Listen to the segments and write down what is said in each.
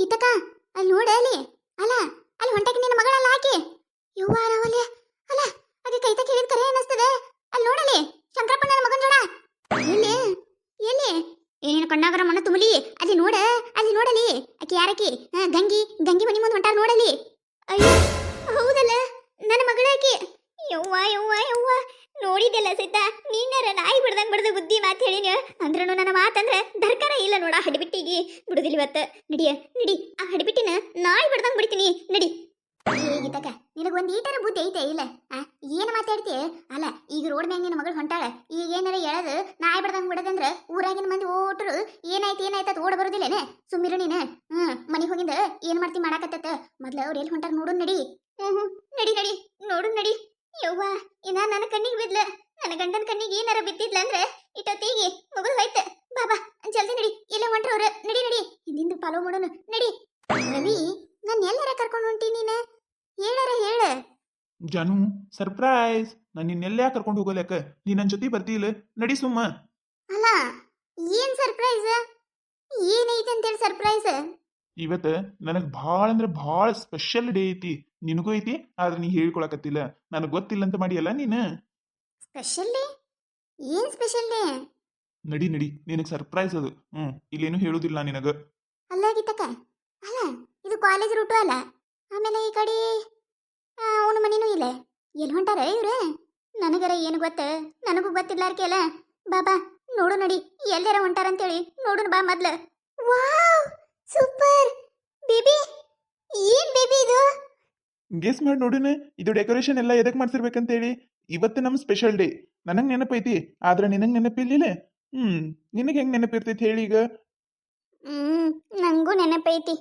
ಗೀತಕ್ಕ ಅಲ್ಲಿ ನೋಡ ಅಲ್ಲಿ ಅಲ್ಲ ಅಲ್ಲಿ ಹೊಂಟಕ್ಕೆ ನಿನ್ನ ಮಗಳಲ್ಲ ಆಕಿ ಯವ್ವ ನಾವಲ್ಲಿ ಅಲ್ಲ ಆಕೆ ಕೈತ ಕೇಳಿದ ಕರೆ ಅನಿಸ್ತದೆ ಅಲ್ಲಿ ನೋಡಲಿ ಶಂಕರಪ್ಪನ ಮಗನ ಜೋಡ ಎಲ್ಲಿ ಎಲ್ಲಿ ಏನೇನು ಕಣ್ಣಾಗರ ಮಣ್ಣ ತುಂಬಲಿ ಅಲ್ಲಿ ನೋಡಲಿ ಆಕಿ ಯಾರಕಿ ಗಂಗಿ ಗಂಗಿ ಮನಿ ಮುಂದೆ ಹೊಂಟಾಗ ನೋಡಲಿ ಅಯ್ಯೋ ಹೌದಲ್ಲ ನನ್ನ ಮಗಳ ಆಕಿ ಯವ್ವ ಯವ್ವ ಯವ್ವ ನೋಡಿದೆಲ್ಲ ಸಿದ್ಧ ನೀನಾರ ನಾಯಿ ಬಿಡ್ದಂಗ್ ಬಡ್ದು ಬುದ್ಧಿ ಮಾತು ಹೇಳಿನ ಅಂದ್ರೂ ನನ್ನ ಮಾತಂದ್ರೆ ದರ್ಕಾರ ಇಲ್ಲ ನೋಡ ಹಡಿಬಿಟ್ಟಿಗೆ ಬಿಡುದಿಲ್ಲ ಇವತ್ತು ನಡಿ ಆ ಹಡಿಬಿಟ್ಟಿನ ನಾಯಿ ಬಿಡ್ದಂಗ್ ಬಿಡ್ತೀನಿ ನಡಿ ಗೀತಕ್ಕ ನಿನಗೊಂದು ಈಟರ ಬುದ್ಧಿ ಐತೆ ಇಲ್ಲ ಏನು ಮಾತಾಡ್ತಿ ಅಲ್ಲ ಈಗ ರೋಡ್ ಮ್ಯಾಗ ನಿನ್ನ ಮಗಳು ಹೊಂಟಾಳ ಈಗ ಏನಾರ ಎಳದು ನಾಯಿ ಬಿಡ್ದಂಗ್ ಬಿಡದಂದ್ರ ಊರಾಗಿನ ಮಂದಿ ಓಟ್ರು ಏನಾಯ್ತು ಓಡ್ ಬರೋದಿಲ್ಲೇನೆ ಸುಮ್ಮಿರು ನೀನು ಮನಿಗೆ ಹೋಗಿಂದ ಏನ್ ಮಾಡ್ತಿ ಮಾಡಾಕತ್ತ ಮೊದ್ಲು ಅವ್ರು ಎಲ್ಲಿ ಹೊಂಟಾರ ನೋಡು ನಡಿ ನಡಿ ನೋಡು ನಡಿ ಯವ್ವ ಇನ್ನ ನನ್ನ ಕಣ್ಣಿಗೆ ಬಿದ್ಲ ನನ್ನ ಗಂಡನ ಕಣ್ಣಿಗೆ ಏನಾರ ಬಿದ್ದಿದ್ಲ ಅಂದ್ರೆ ಇಟ್ಟೊತ್ತಿಗೆ ಮಗಳು ಹೋಯ್ತ ಬಾಬಾ ಜಲ್ದಿ ನಡಿ ಎಲ್ಲ ಹೊಂಟ್ರವ್ರ ನಡಿ ಹಿಂದಿಂದ ಫಾಲೋ ಮಾಡೋಣ ನಡಿ ರವಿ ನಾನು ಎಲ್ಲಾರ ಕರ್ಕೊಂಡು ಹೊಂಟಿ ನೀನು ಹೇಳ ಜಾನು ಸರ್ಪ್ರೈಸ್ ನಾನು ನಿನ್ನೆಲ್ಲ ಕರ್ಕೊಂಡು ಹೋಗಲಕ್ಕ ನೀ ನನ್ನ ಜೊತೆ ಬರ್ತಿಲ್ಲ ನಡಿ ಸುಮ್ಮ ಅಲ್ಲ ಏನ್ ಸರ್ಪ್ರೈಸ್ ಏನೈತೆ ಅಂತೇಳಿ ಸರ್ಪ್ರೈಸ್ ಇವತ್ತು ನನಗೆ ಭಾಳ ಅಂದ್ರೆ ಭಾಳ ಸ್ಪೆಷಲ್ ಡೇ ಐತಿ ನಿನಗೂ ಐತಿ ಆದ್ರೆ ನೀ ಹೇಳ್ಕೊಳಕತ್ತಿಲ್ಲ ನನಗೆ ಗೊತ್ತಿಲ್ಲ ಅಂತ ಮಾಡಿಯಲ್ಲ ನೀನು ಸ್ಪೆಷಲ್ ಡೇ ಏನ್ ಸ್ಪೆಷಲ್ ಡೇ ನಡಿ ನಿನಗೆ ಸರ್ಪ್ರೈಸ್ ಅದು ಇಲ್ಲೇನು ಹೇಳುದಿಲ್ಲ ನಿನಗ ಅಲ್ಲ ಗೀತಕ್ಕ ಅಲ್ಲ ಇದು ಕಾಲೇಜ್ ರೂಟು ಅಲ್ಲ ಆಮೇಲೆ ಈ ಕಡೆ ಅವನ ಮನೇನೂ ಇಲ್ಲ ಎಲ್ಲಿ ಹೊಂಟಾರ ಇವ್ರೆ ನನಗರ ಏನು ಗೊತ್ತ ನನಗೂ ಗೊತ್ತಿಲ್ಲಾರ್ಕೆ ಅಲ್ಲ ಬಾಬಾ ನೋಡು ನಡಿ ಎಲ್ಲಾರ ಹೊಂಟಾರಂತೇಳಿ ನೋಡು ಬಾ ಮೊದ್ಲು ವಾವ್ ಸೂಪರ್ ಬೇಬಿ ಏನ್ ಬೇಬಿ ಇದು ಗೆಸ್ ಮಾಡಿ ನೋಡಿನ ಇದು ಡೆಕೋರೇಷನ್ ಎಲ್ಲ ಎದಕ್ ಮಾಡ್ಸಿರ್ಬೇಕಂತ ಹೇಳಿ ಇವತ್ತು ನಮ್ಮ ಸ್ಪೆಷಲ್ ಡೇ ನನಗೆ ನೆನಪೈತಿ ಆದ್ರೆ ನಿನಗೆ ನೆನಪಿರ್ಲಿಲ್ಲ ನಿನಗೆ ಹೆಂಗ್ ನೆನಪಿರ್ತೈತಿ ಹೇಳಿ ಈಗ ನಂಗೂ ನೆನಪೈತಿ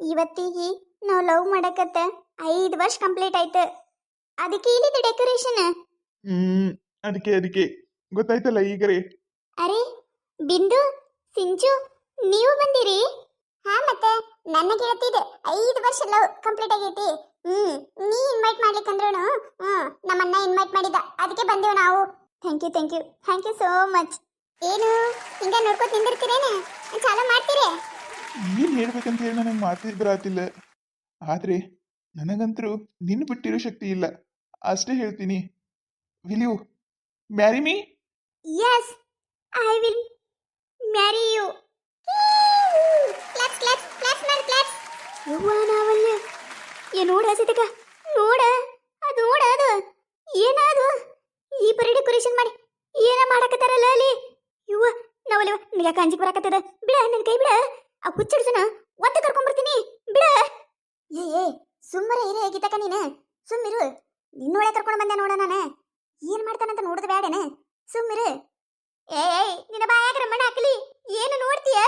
ಇವತ್ತಿಗೆ ನಾವು ಲವ್ ಮಾಡಕತ್ತ 5 ವರ್ಷ ಕಂಪ್ಲೀಟ್ ಆಯ್ತು ಅದಕ್ಕೆ ಇಲ್ಲಿದೆ ಡೆಕೋರೇಷನ್ ಅದಕ್ಕೆ ಗೊತ್ತಾಯ್ತಲ್ಲ ಈಗರೇ ಅರೆ ಬಿಂದು ಸಿಂಚು ನೀವು ಬಂದಿರಿ ಹಾ ಮತ್ತೆ ನನ್ನ ಗೆಳತಿದೆ 5 ವರ್ಷ ಲವ್ ಕಂಪ್ಲೀಟ್ ಆಗೈತಿ ನೀ ಇನ್ವೈಟ್ ಮಾಡ್ಲಿಕ್ಕಂದ್ರೂ ನಮ್ಮನ್ನ ಇನ್ವೈಟ್ ಮಾಡಿದ ಅದಕ್ಕೆ ಬಂದೇವು ನಾವು ಥ್ಯಾಂಕ್ ಯು ಸೋ ಮಚ್ ಏನು ಹಿಂಗ ನೋಡ್ಕೊತ ನಿಂದಿರ್ತೀರೇನೆ ಚಾಲು ಮಾಡ್ತೀರಿ ಏನ್ ಹೇಳ್ಬೇಕಂತ ಹೇಳಿ ನನಗೆ ಮಾತಿ ಬರಾತಿಲ್ಲ ಆದ್ರೆ ನನಗಂತರೂ ನಿನ್ನ ಬಿಟ್ಟಿರೋ ಶಕ್ತಿ ಇಲ್ಲ ಅಷ್ಟೇ ಹೇಳ್ತೀನಿ will you marry me yes I will marry you claps ಯವ್ವ ನಾವಲ್ಲ ನೋಡ ಸಿತಕ ನೋಡ ಅದು ಏನದು ಈ ಪರಿ ಡೆಕೋರೇಷನ್ ಮಾಡಿ ಏನ ಮಾಡಕತ್ತಾರಲ್ಲ ಅಲ್ಲಿ ಯವ್ವ ನಾವಲ್ಲ ನಿನಗೆ ಅಂಜಿಕೆ ಬರಾಕತ್ತದ ಬಿಡ ನನ್ನ ಕೈ ಬಿಡ ಆ ಹುಚ್ಚಡ್ಸನ ಒತ್ತೆ ಕರ್ಕೊಂಡ್ ಬರ್ತೀನಿ ಬಿಡ ಏ ಸುಮ್ಮನೆ ಇರೇ ಗೀತಕ್ಕ ನೀನು ಸುಮ್ಮಿರು ನಿನ್ನೊಳೆ ಕರ್ಕೊಂಡು ಬಂದೆ ನೋಡ ನಾನು ಏನ್ ಮಾಡ್ತಾನಂತ ನೋಡಿದ ಬೇಡನೆ ಸುಮ್ಮಿರು ಏಯ್ ನಿನ್ನ ಬಾಯಾಗ ರಮಣ ಹಾಕಲಿ ಏನು ನೋಡ್ತೀಯ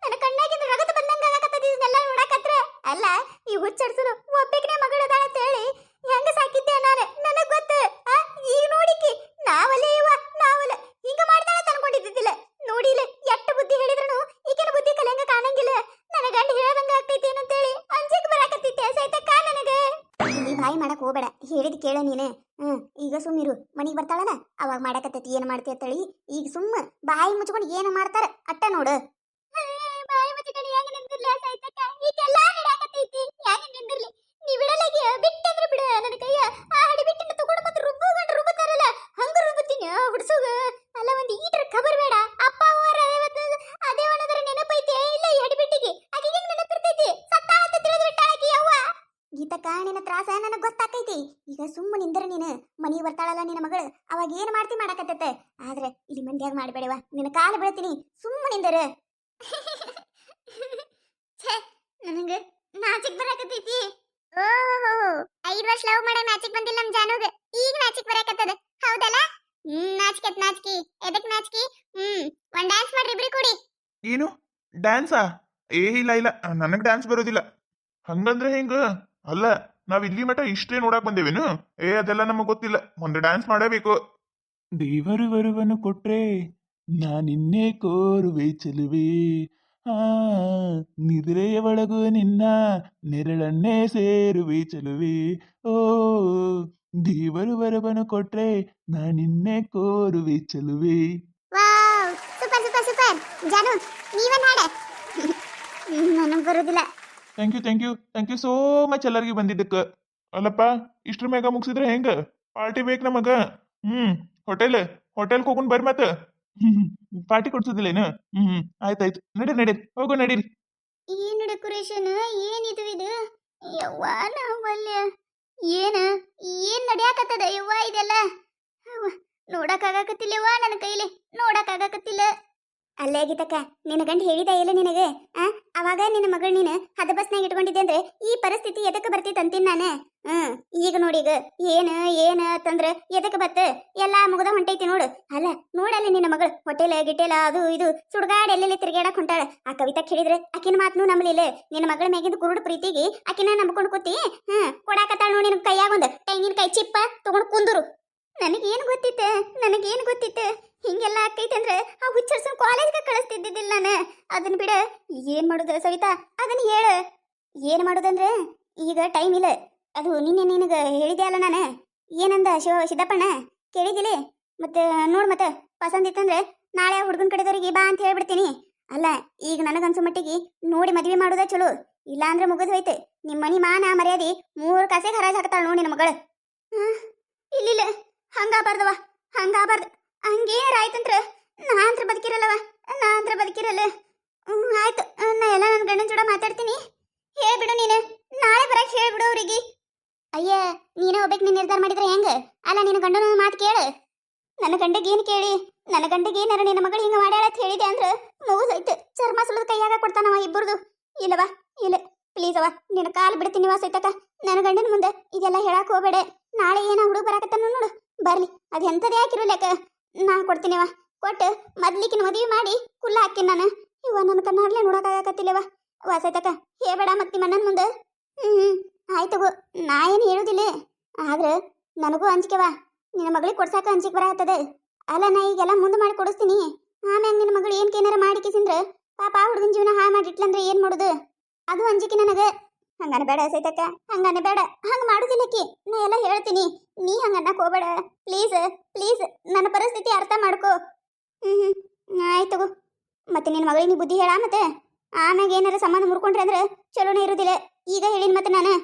ನನ್ನ ಕಣ್ಣಾಗಿಂದ ರಗತ ಬಂದಂಗ ಆಗಕತ್ತದ ಇದನ್ನೆಲ್ಲ ನೋಡಕತ್ರ ಅಲ್ಲ ಈ ಹುಚ್ಚಡ್ಸನು ಒಬ್ಬೆಕನೇ ಮಗಳದಾಳ ಅಂತ ಹೇಳಿ ಹೆಂಗ ಸಾಕಿದ್ದೆ ನಾನು ನನಗ್ ಗೊತ್ತು ಈಗ ನೋಡಿಕಿ ನಾವಲ್ಲ ಹಿಂಗ ಮಾಡ್ತಾಳ ಅನ್ಕೊಂಡಿದ್ದಿಲ್ಲ ನೋಡಿಲ್ಲ ಎಷ್ಟು ಬುದ್ಧಿ ಹೇಳಿದ್ರು ಈಗಿನ ಬುದ್ಧಿ ಕಲೆಂಗ ಕಾಣಂಗಿಲ್ಲ ನನ್ನ ಗಂಡ ಹೇಳ್ದಂಗ ಆಗ್ತೈತಿ ಏನಂತೇಳಿ ಅಂಜಿಕ್ ಬರಾಕತ್ತೈತೆ ಸೈತಕ್ಕ ನನಗ ಇಲ್ಲಿ ಬಾಯಿ ಮಾಡಕ್ ಹೋಗ್ಬೇಡ ಹೇಳಿದ್ ಕೇಳ ನೀನೆ ಈಗ ಸುಮ್ಮಿರು ಮನಿಗೆ ಬರ್ತಾಳಲ್ಲ ಅವಾಗ ಮಾಡಕತ್ತೈತಿ ಏನ್ ಮಾಡ್ತಿ ಅಂತೇಳಿ ಈಗ ಸುಮ್ಮ ಬಾಯಿ ಮುಚ್ಕೊಂಡು ಏನ ಮಾಡ್ತಾರ ಅಟ್ಟ ನೋಡು ಬಾಯಿ ಮುಚ್ಕೊಂಡು ಹೆಂಗ ನಿಂದಿರ್ಲಿ ಸೈತಕ್ಕ ಈಗೆಲ್ಲ ನಡಾಕತ್ತೈತಿ ಹೆಂಗ ನಿಂದಿರ್ಲಿ ನೀ ಬಿಡಲಾಗಿ ಬಿಟ್ಟಂದ್ರೆ ಬಿಡ ನನ್ನ ಕೈಯ ಆ ಹಡಿ ಬಿಟ್ಟಿನ ತಗೊಂಡು ಮತ್ತೆ ರುಬ್ಬುತ್ತಾರಲ್ಲ ಹಂಗ ರುಬ್ಬುತ್ತೀನಿ ಹುಡ್ಸುಗ ಅಲ್ಲ ಒಂದು ಈಟ್ರ ಖಬರ್ ಬೇಡ ಅಪ್ಪ ಅವರ ಅದೇ ಒಣದರ ನೆನಪೈತಿ ಇಲ್ಲ ಈ ಹಡಿ ಬಿಟ್ಟಿಗೆ ಆಕಿಗೆ ನೆನಪಿರ್ತೈತಿ ಸತ್ತಾಳಂತ ತಿಳಿದ್ಬಿಟ್ಟಾಳಕಿ ಯವ್ವ ಗೀತಕ್ಕ ನಿನ್ನ ತ್ರಾಸ ನನಗೆ ಗೊತ್ತಾಕೈತಿ ಈಗ ಸುಮ್ಮ ನಿಂದ್ರ ನೀನು ಮನಿಗೆ ಬರ್ತಾಳಲ್ಲ ನಿನ್ನ ಮಗಳು ಅವಾಗ ಏನ್ ಮಾಡ್ತಿ ಮಾಡಕತ್ತೈತೆ ಆದ್ರೆ ಇಲ್ಲಿ ಮಂದ್ಯಾಗ ಮಾಡಬೇಡವಾ ನಿನ್ನ ಕಾಲು ಬೀಳ್ತೀನಿ ಸುಮ್ಮ ನಿಂದರ ನನಗೆ ನಾಚಿಕ್ ಬರಾಕತ್ತೈತಿ ಓಹೋ 5 ವರ್ಷ ಲವ್ ಮಾಡೋ ನಾಚಿಕ್ ಬಂದಿಲ್ಲ ನಮ್ ಜಾನುಗೆ ಈಗ ನಾಚಿಕ್ ಬರಾಕತ್ತದ ಹೌದಲ್ಲ ನಾಚಿಕೆ ಎದಕ್ ನಾಚಿಕೆ ಒಂದ್ ಡ್ಯಾನ್ಸ್ ಮಾಡ್ರಿ ಇಬ್ರಿ ಕೂಡಿ ಏನು ಡ್ಯಾನ್ಸಾ ಇಲ್ಲ ನನಗೆ ಡ್ಯಾನ್ಸ್ ಬರೋದಿಲ್ಲ ಹಂಗಂದ್ರೆ ಹೆಂಗ ಅಲ್ಲ ನಾವ್ ಇಲ್ಲಿ ಮಠ ಇಷ್ಟೇ ನೋಡಕ್ ಬಂದೇವೇನು ಅದೆಲ್ಲ ನಮಗ್ ಗೊತ್ತಿಲ್ಲ ಒಂದು ಡ್ಯಾನ್ಸ್ ಮಾಡಬೇಕು ದೇವರು ಬರುವನು ಕೊಟ್ರೆ ನಾನಿನ್ನೇ ಕೋರುವೆ ಚೆಲುವೆ ನಿದ್ರೆಯ ಒಳಗು ನಿನ್ನ ನೆರಳನ್ನೇ ಸೇರುವೆ ಚೆಲುವೆ ಓ ದೇವರು ಬರುವನು ಕೊಟ್ರೆ ನಾನಿನ್ನೇ ಕೋರುವೆ ಚೆಲುವೆ ವಾವ್ ಸೂಪರ್ ಜಾನು ನೀವೇ ಹಾಡ ನನಗೆ ಬರೋದಿಲ್ಲ ಥ್ಯಾಂಕ್ ಯು ಸೋ ಮಚ್ ಎಲ್ಲರಿಗೂ ಬಂದಿದ್ದಕ್ಕೆ. ಅಲ್ಲಪ್ಪ, ಇಷ್ಟ್ರ ಮ್ಯಾಗ ಮುಗಿಸಿದ್ರೆ ಹೆಂಗ? ಪಾರ್ಟಿ ಬೇಕು ನಮಗ. ಹ್ಮ್ ಹೋಟೆಲ್ ಹೋಗುನ್ ಬರ್ರಿ ಮತ್ತ. ಪಾರ್ಟಿ ಕೊಡ್ಸೋದಿಲ್ಲೇನು? ಆಯ್ತಾಯ್ತು, ನಡೀರಿ ಹೋಗು ನಡೀರಿ. ಏನು ಡೆಕೋರೇಷನ್, ಏನಿದು ಇದು? ಯವ್ವ ನಾವಲ್ಯ ಏನ ಏನ್ ನಡ್ಯಾಕತ್ತದ ಯವ್ವ ಇದೆಲ್ಲ? ಅವ್ವ, ನೋಡಕ್ಕಾಗಕತ್ತಿಲ್ಲವ್ವ ನನ್ನ ಕೈಲಿ, ನೋಡಕ್ಕಾಗಕತ್ತಿಲ್ಲ. ಅಲ್ಲೇ ಗೀತಕ್ಕ, ನಿನ್ನ ಗಂಡ ಹೇಳಿದ ಇಲ್ಲ ನಿನಗೆ? ಅವಾಗ ನಿನ್ನ ಮಗಳು ನೀನು ಹದ ಬಸ್ನಾಗ ಇಟ್ಕೊಂಡಿದ್ದೆ ಅಂದ್ರೆ ಈ ಪರಿಸ್ಥಿತಿ ಎದಕ್ಕೆ ಬರ್ತಿತ್ತು ಅಂತೀನಿ ನಾನು. ಈಗ ನೋಡೀಗ ಏನ ಅಂತಂದ್ರ ಎದಕ್ಕೆ ಬತ್ತ? ಎಲ್ಲಾ ಮುಗದ ಹೊಂಟೈತಿ ನೋಡು. ಅಲ್ಲ ನೋಡಲ್ಲ ನಿನ್ನ ಮಗಳು ಹೊಟೇಲ ಗಿಟೇಲ ಅದು ಇದು ಸುಡ್ಗಾಡ್ ಎಲ್ಲೆಲ್ಲಿ ತಿರ್ಗಾಡಕ್ ಹೊಂಟಾಳ. ಆ ಕವಿತಾ ಕೇಳಿದ್ರೆ ಆಕಿನ ಮಾತನ್ನು ನಂಬಲಿಲ್ಲ. ನಿನ್ನ ಮಗಳ ಮ್ಯಾಗಿಂದ ಕುರುಡು ಪ್ರೀತಿಗೆ ಆಕಿನ ನಂಬ್ಕೊಂಡು ಕೂತಿ ಕೊಡಾಕತ್ತಾಳ ನೋಡಿ ನಿನ್ ಕೈಯಾಗ ಒಂದು ತೆಂಗಿನಕಾಯಿ ಚಿಪ್ಪ ತಗೊಂಡು ಕುಂದರು. ನನಗೇನು ಗೊತ್ತಿತ್ತು ಹಿಂಗೆಲ್ಲ ಆಕೈತೆ ಅಂದ್ರೆ ಆ ಹುಚ್ಚರ್ಸನ್ ಕಾಲೇಜ್ಗೆ ಕಳಿಸ್ತಿದ್ದಿದ್ದಿಲ್ಲ ನಾನು. ಅದನ್ನ ಬಿಡ, ಏನ್ ಮಾಡುದ ಸವಿತಾ ಅದನ್ನ ಹೇಳ. ಏನ್ ಮಾಡುದಂದ್ರೆ ಈಗ ಟೈಮ್ ಇಲ್ಲ. ಅದು ನಿನ್ನೆ ನಿನಗ ಹೇಳಿದೆ ಅಲ್ಲ ನಾನು. ಏನಂದ ಸಿದ್ದಪ್ಪಣ್ಣ ಕೇಳಿದಿಲಿ? ಮತ್ತೆ ನೋಡ್ ಮತ್ತೆ ಪಸಂದ್ ಇತ್ತಂದ್ರೆ ನಾಳೆ ಹುಡುಗನ ಕಡೆದವ್ರಿಗೆ ಬಾ ಅಂತ ಹೇಳ್ಬಿಡ್ತೀನಿ. ಅಲ್ಲ ಈಗ ನನಗನ್ಸು ಮಟ್ಟಿಗೆ ನೋಡಿ ಮದ್ವೆ ಮಾಡುದ ಚಲೋ. ಇಲ್ಲ ಅಂದ್ರೆ ಮುಗಿದ್ ಹೋಯ್ತು. ನಿಮ್ಮ ಮನಿ ಮಾನ ಮರ್ಯಾದಿ 3 ಕಾಸೆಗೆ ಹರಾಜ್ ಹಾಕ್ತಾಳ ನೋಡಿ ನಿನ್ನ ಮಗಳು. ಇಲ್ಲಿಲ್ಲ, ಹಂಗಾಬಾರ್ದವ, ಹಂಗಾಬಾರ್ದು. ಹಂಗೇನಾರ ಆಯ್ತಂದ್ರ ನಾ ಅಂತ್ರ ಬದುಕಿರಲ್ಲ. ಆಯ್ತು, ನಾ ಎಲ್ಲ ನನ್ನ ಗಂಡನ ಜೋಡ ಮಾತಾಡ್ತೀನಿ. ಹೇಳ್ಬಿಡು ನೀನು, ನಾಳೆ ಬರಕ್ ಹೇಳ್ಬಿಡು ಅವ್ರಿಗೆ. ಅಯ್ಯ, ನೀನೇ ಹೋಗ್ಬೇಕು. ನೀನು ನಿರ್ಧಾರ ಮಾಡಿದ್ರೆ ಹೆಂಗ? ಅಲ್ಲ ನಿನ್ನ ಗಂಡನ ಮಾತು ಕೇಳು. ನನ್ನ ಗಂಡಗೇನು ಕೇಳಿ? ನನ್ನ ಗಂಡಗೇನಾರ ನಿನ್ನ ಮಗಳು ಹಿಂಗ ಮಾಡ್ಯಾಳ ಅಂತ ಹೇಳಿದೆ ಅಂದ್ರೆ ಮುಗಿದೈತೆ. ಚರ್ಮ ಸುಲದ ಕೈಯಾಗ ಕೊಡ್ತಾನವ ಇಬ್ಬರದು. ಇಲ್ಲವಾ ಇಲ್ಲ, ಪ್ಲೀಸ್ ಅವ ನಿನ್ನ ಕಾಲು ಬಿಡ್ತೀನಿ ಸೈತಕ್ಕ. ನನ್ನ ಗಂಡನ ಮುಂದೆ ಇದೆಲ್ಲ ಹೇಳಕ್ ಹೋಗ್ಬೇಡ. ನಾಳೆ ಏನ ಹುಡುಗ ಬರಾಕತ್ತಾನ ನೋಡು, ಬರ್ಲಿ. ಅದು ಎಂಥದೇ ಹಾಕಿರಲ್ಯಾಕ ನಾ ಕೊಡ್ತೀನಿವ. ಕೊಟ್ಟು ಮೊದ್ಲಿಕಿನ ಮದುವೆ ಮಾಡಿ ಕುಲ್ಲ ಹಾಕಿನ ನಾನು. ಇವ ನನ್ನ ಕಣ್ಣಾರ್ಲೆ ನೋಡಕ್ಕಾಗತ್ತಿಲ್ಲವ ಸೈತಕ್ಕ. ಹೇಳ್ಬೇಡ ಮತ್ತೆ ಮಣ್ಣನ ಮುಂದೆ. ಆಯ್ತು ಗೋ, ನಾ ಏನು ಹೇಳುದಿಲ್ಲ. ಆದ್ರೆ ನನಗೂ ಅಂಜಿಕೆವ. ನಿನ್ನ ಮಗಳಿಗೆ ಕೊಡ್ಸಾಕ ಅಂಜಿಕೆ ಬರತ್ತದ. ಅಲ್ಲ ನಾ ಈಗೆಲ್ಲ ಮುಂದೆ ಮಾಡಿ ಕೊಡಿಸ್ತೀನಿ. ಆಮ್ಯಾಗ ನಿನ್ನ ಮಗಳು ಏನಾರ ಮಾಡಿ ಕಿಸಿಂದ್ರ ಪಾಪ ಹುಡುಗನ ಜೀವನ ಹಾಳು ಮಾಡಿಟ್ಲಂದ್ರೆ ಏನ್ ಮಾಡುದು? ಅದು ಅಂಜಿಕೆ ನನಗೆ. ಹಂಗನ ಬೇಡ ಸೈತಕ್ಕ, ಹಂಗನ ಬೇಡ. ಹಂಗ ಮಾಡುದಿಲ್ಲಕಿ, ನಾ ಎಲ್ಲ ಹೇಳ್ತೀನಿ. ನೀ ಹಂಗನ್ನಕ್ ಹೋಗ್ಬೇಡ ಪ್ಲೀಸ್. ನನ್ನ ಪರಿಸ್ಥಿತಿ ಅರ್ಥ ಮಾಡ್ಕೋ. ಆಯ್ತು ಗೋ. ಮತ್ತೆ ನಿನ್ನ ಮಗಳಿಗೆ ನೀ ಬುದ್ಧಿ ಹೇಳ. ಮತ್ತೆ ಆಮ್ಯಾಗ ಏನಾರ ಸಂಬಂಧ ಮುರ್ಕೊಂಡ್ರೆ ಅಂದ್ರೆ ಚಲೋನೇ ಇರುದಿಲ್ಲ. ಈಗ ಹೇಳಿನ ಮತ್ತೆ ನಾನು.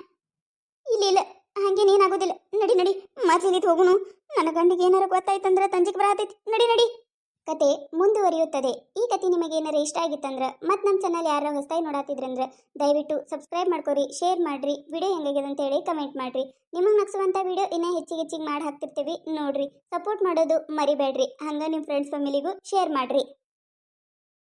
ಇಲ್ಲ ಹಂಗೇನೇನಾಗೋದಿಲ್ಲ. ನಡಿ ಮೊದ್ಲಿನಿತ್ ಹೋಗುನು. ನನ್ನ ಗಂಡಿಗೆ ಏನಾರ ಗೊತ್ತಾಯ್ತಂದ್ರೆ ತಂಜಿಗೆ ಬರತೈತಿ. ನಡಿ. ಕತೆ ಮುಂದುವರಿಯುತ್ತದೆ. ಈ ಕತೆ ನಿಮಗೆ ಏನಾರ ಇಷ್ಟ ಆಗಿತ್ತಂದ್ರೆ ಮತ್ತು ನಮ್ಮ ಚಾನಲ್ ಯಾರು ಹೊಸದಾಗಿ ನೋಡಾತಿದ್ರಂದ್ರೆ ದಯವಿಟ್ಟು ಸಬ್ಸ್ಕ್ರೈಬ್ ಮಾಡ್ಕೊರಿ, ಶೇರ್ ಮಾಡ್ರಿ, ವಿಡಿಯೋ ಹೆಂಗಾಗಿದೆ ಅಂತೇಳಿ ಕಮೆಂಟ್ ಮಾಡ್ರಿ. ನಿಮಗೆ ನಗಿಸುವಂಥ ವಿಡಿಯೋ ಇನ್ನೂ ಹೆಚ್ಚಿಗೆ ಮಾಡಿ ಹಾಕ್ತಿರ್ತೀವಿ ನೋಡ್ರಿ. ಸಪೋರ್ಟ್ ಮಾಡೋದು ಮರಿಬೇಡ್ರಿ. ಹಂಗೆ ನಿಮ್ಮ ಫ್ರೆಂಡ್ಸ್ ಫ್ಯಾಮಿಲಿಗೂ ಶೇರ್ ಮಾಡ್ರಿ.